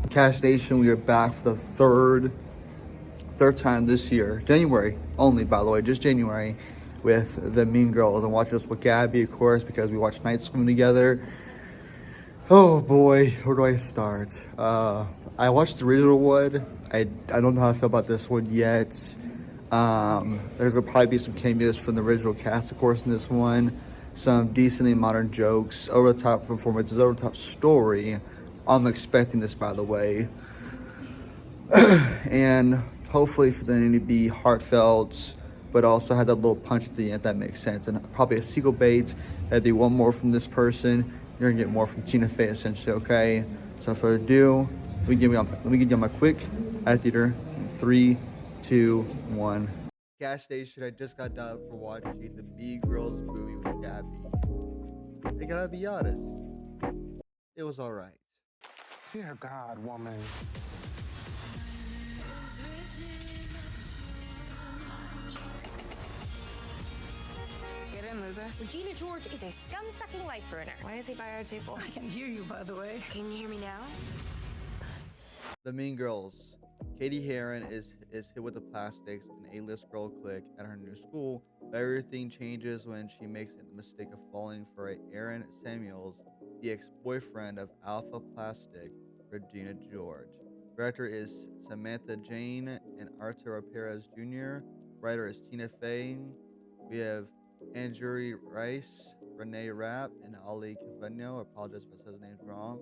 Cash Nation, we are back for the third time this year, January only, by the way, just January, with the Mean Girls. I'm watching this with Gabby, of course, because we watched Night Swim together. Oh boy, where do I start? I watched the original one. I don't know how I feel about this one yet. There's gonna probably be some cameos from the original cast, of course, in this one. Some decently modern jokes, over the top performances, over the top story. I'm expecting this, by the way. And hopefully for them to be heartfelt, but also have that little punch at the end, if that makes sense. And probably a sequel bait, that'd be one more from this person. You're gonna get more from Tina Fey, essentially, okay? So without further ado, let me give you my quick at theater. 3, 2, 1. Gas station, I just got done for watching the Mean Girls movie with Gabby. I gotta be honest, it was alright. Dear God, woman. Get in, loser. Regina George is a scum-sucking life ruiner. Why is he by our table? I can hear you, by the way. Can you hear me now? The Mean Girls. Katie Heron is hit with the plastics, an A-list girl clique at her new school, but everything changes when she makes the mistake of falling for Aaron Samuels, the ex-boyfriend of Alpha Plastic, Regina George. Director is Samantha Jane and Arturo Perez Jr. Writer is Tina Fey. We have Andrew Rice, Renee Rapp, and Ali Caveno. I apologize if I said his name wrong.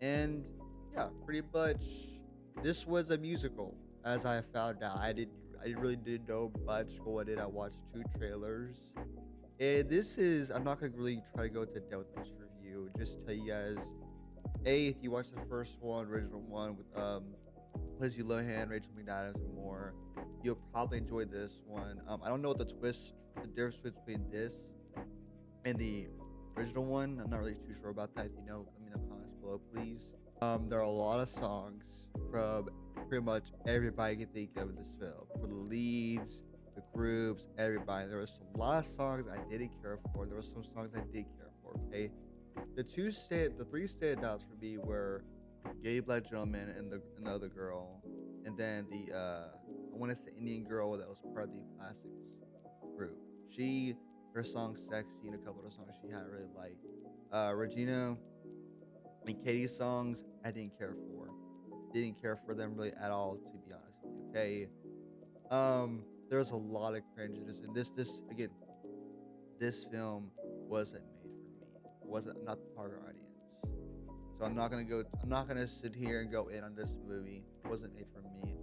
And yeah, pretty much this was a musical, as I found out. I really didn't know much going in. I watched 2 trailers. And this is, I'm not gonna really try to go into depth with this review. Just tell you guys, if you watched the first one, original one with Lindsay Lohan, Rachel McAdams, and more, you'll probably enjoy this one. I don't know what the difference between this and the original one. I'm not really too sure about that. If you know, let me know in the comments below, please. There are a lot of songs from pretty much everybody you can think of in this film. For the leads, the groups, everybody. There was a lot of songs I didn't care for. There were some songs I did care for, okay? The 3 standouts for me were Gay Black Gentleman and the other girl. And then the, I want to say Indian girl that was part of the Plastics group. Her song Sexy and a couple of songs she had really liked. Regina and Katie's songs, I didn't care for. Didn't care for them really at all, to be honest with you, okay? There's a lot of cringe in this. And this film wasn't made for me. Not the target audience. So I'm not gonna sit here and go in on this movie. It wasn't made for me.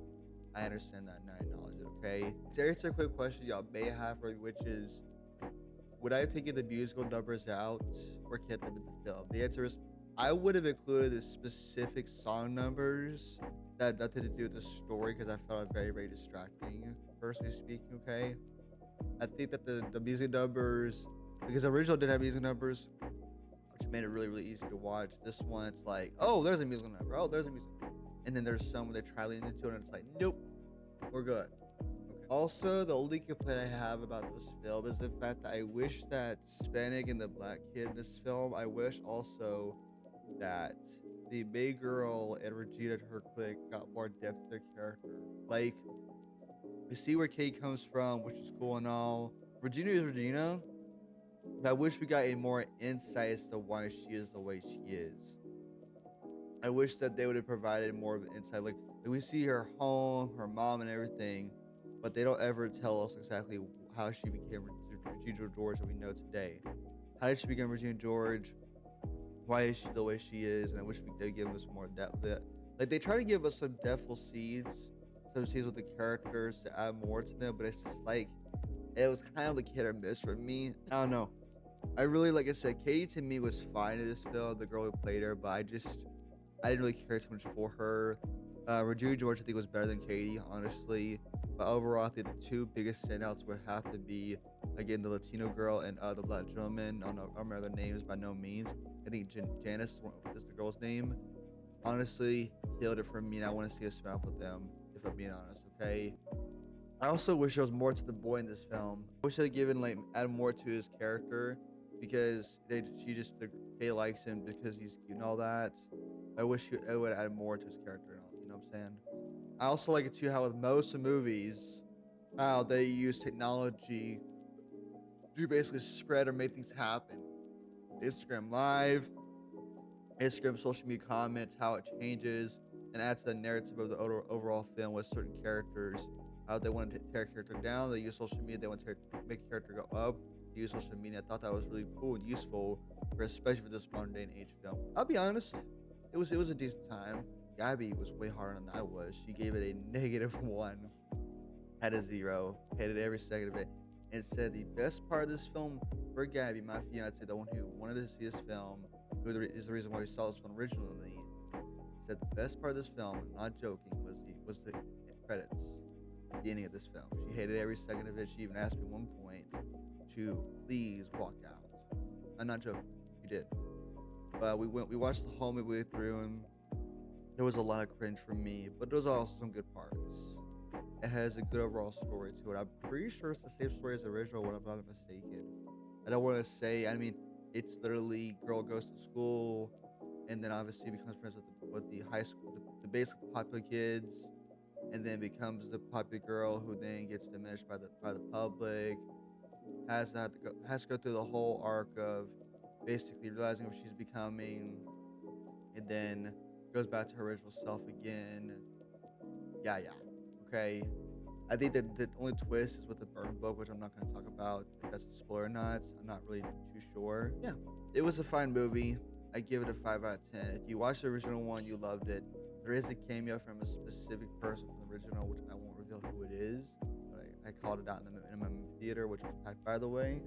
I understand that and I acknowledge it, okay? To answer a quick question y'all may have for me, which is, would I have taken the musical numbers out or kept them in the film? The answer is, I would have included the specific song numbers that had nothing to do with the story because I found it very, very distracting, personally speaking, okay? I think that the music numbers, because the original didn't have music numbers, which made it really, really easy to watch. This one, it's like, oh, there's a musical number. Oh, there's a music number. And then there's some where they try leaning into it and it's like, nope, we're good. Okay. Also, the only complaint I have about this film is the fact that I wish that Hispanic and the black kid in this film, I wish also that the May girl and Regina and her clique got more depth to their character. Like, we see where Kate comes from, which is cool and all. Regina is Regina, but I wish we got a more insight as to why she is the way she is. I wish that they would have provided more of an insight. Like we see her home, her mom, and everything, but they don't ever tell us exactly how she became Regina George that we know today. How did she become Regina George? Why is she the way she is? And I wish they give us more depth. Like they try to give us some depthful seeds, some seeds with the characters to add more to them, but it's just like it was kind of like hit or miss for me. I don't know. I really, like I said, Katie to me was fine in this film, the girl who played her, but I didn't really care too much for her. Regina George I think was better than Katie, honestly. But overall, I think the 2 biggest standouts would have to be, again, the Latino girl and the black gentleman. I don't remember their names by no means. I think Janice is the girl's name. Honestly, killed it for me, and I want to see a spin-off with them, if I'm being honest, okay? I also wish there was more to the boy in this film. I wish they'd add more to his character, because Kay likes him because he's cute and all that. I wish it would add more to his character. You know what I'm saying? I also like it too how with most of the movies, how they use technology to basically spread or make things happen. Instagram Live, Instagram social media comments, how it changes and adds to the narrative of the overall film with certain characters. How they want to tear a character down, they use social media. They want to make a character go up. They use social media. I thought that was really cool and useful, especially for this modern day and age film. I'll be honest, it was a decent time. Gabby was way harder than I was. She gave it a -1, had a 0, hated every second of it, and said the best part of this film for Gabby, my fiance, the one who wanted to see this film, who is the reason why we saw this film originally, said the best part of this film, I'm not joking, was the credits, the ending of this film. She hated every second of it. She even asked me at one point to please walk out. I'm not joking. She did. But we watched the whole movie through, and there was a lot of cringe from me, but there was also some good parts. It has a good overall story to it. I'm pretty sure it's the same story as the original, when I'm not mistaken. I don't want to say. I mean, it's literally girl goes to school, and then obviously becomes friends with the high school, the basic popular kids, and then becomes the popular girl who then gets diminished by the public. Has to go through the whole arc of basically realizing what she's becoming, and then goes back to her original self again. Yeah. Okay. I think that the only twist is with the burn book, which I'm not going to talk about. If that's a spoiler or not, I'm not really too sure. Yeah, it was a fine movie. I give it a 5 out of 10. If you watched the original one, you loved it. There is a cameo from a specific person from the original, which I won't reveal who it is. But I called it out in my theater, which was packed, by the way.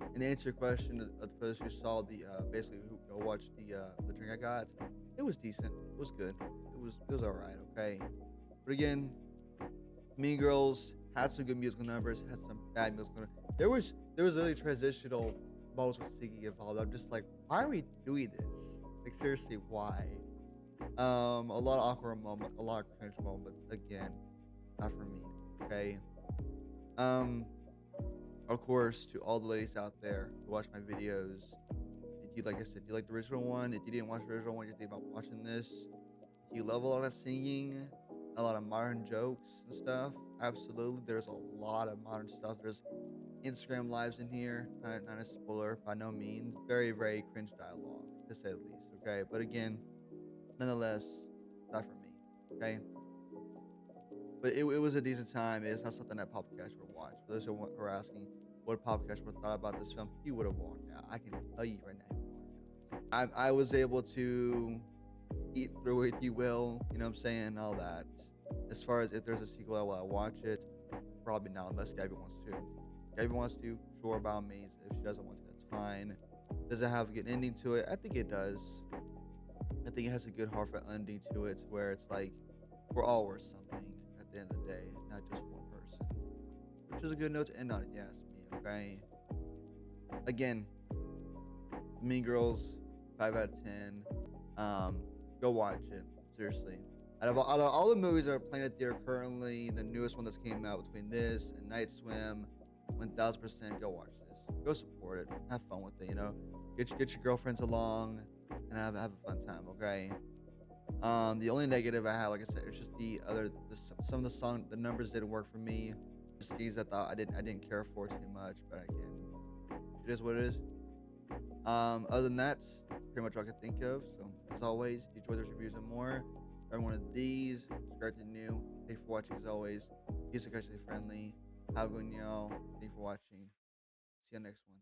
And to answer your question, for those who saw the basically who go watch the drink I got, it was decent. It was good. It was alright. Okay, but again, Mean Girls had some good musical numbers, had some bad musical numbers. There was literally transitional moments with Siggy involved. I'm just like, why are we doing this? Like, seriously, why? A lot of awkward moments, a lot of cringe moments. Again, not for me. Okay. Of course, to all the ladies out there who watch my videos, if you, like I said, you like the original one. If you didn't watch the original one, you're thinking about watching this. If you love a lot of singing, a lot of modern jokes and stuff, absolutely. There's a lot of modern stuff. There's Instagram lives in here. Not a spoiler by no means. Very, very cringe dialogue, to say the least. Okay, but again, nonetheless, not for me. Okay, but it was a decent time. It's not something that Popcast would watch. For those who are asking what Popcast would have thought about this film, he would have walked out. I can tell you right now, he would have walked out. I was able to eat through it, if you will. You know what I'm saying? All that. As far as if there's a sequel, will I watch it? Probably not, unless Gabby wants to. Gabby wants to, sure, by all means. If she doesn't want to, that's fine. Does it have a good ending to it? I think it does. I think it has a good heartfelt ending to it, where it's like we're all worth something at the end of the day, not just one person. Which is a good note to end on, if you ask me. Okay. Again, Mean Girls, 5 out of 10. Go watch it, seriously. Out of all the movies that are playing at theater currently, the newest one that's came out between this and Night Swim, 1000%, go watch this. Go support it. Have fun with it. You know, get your girlfriends along and have a fun time. Okay. The only negative I have, like I said, it's just some of the numbers didn't work for me. Just things I thought I didn't care for too much, but again, it is what it is. Other than that, pretty much all I can think of. So as always, if you enjoy those reviews and more, every one of these, subscribe to new. Thanks for watching as always. Be sexually friendly. Have a good one, y'all. Thanks for watching. See you next one.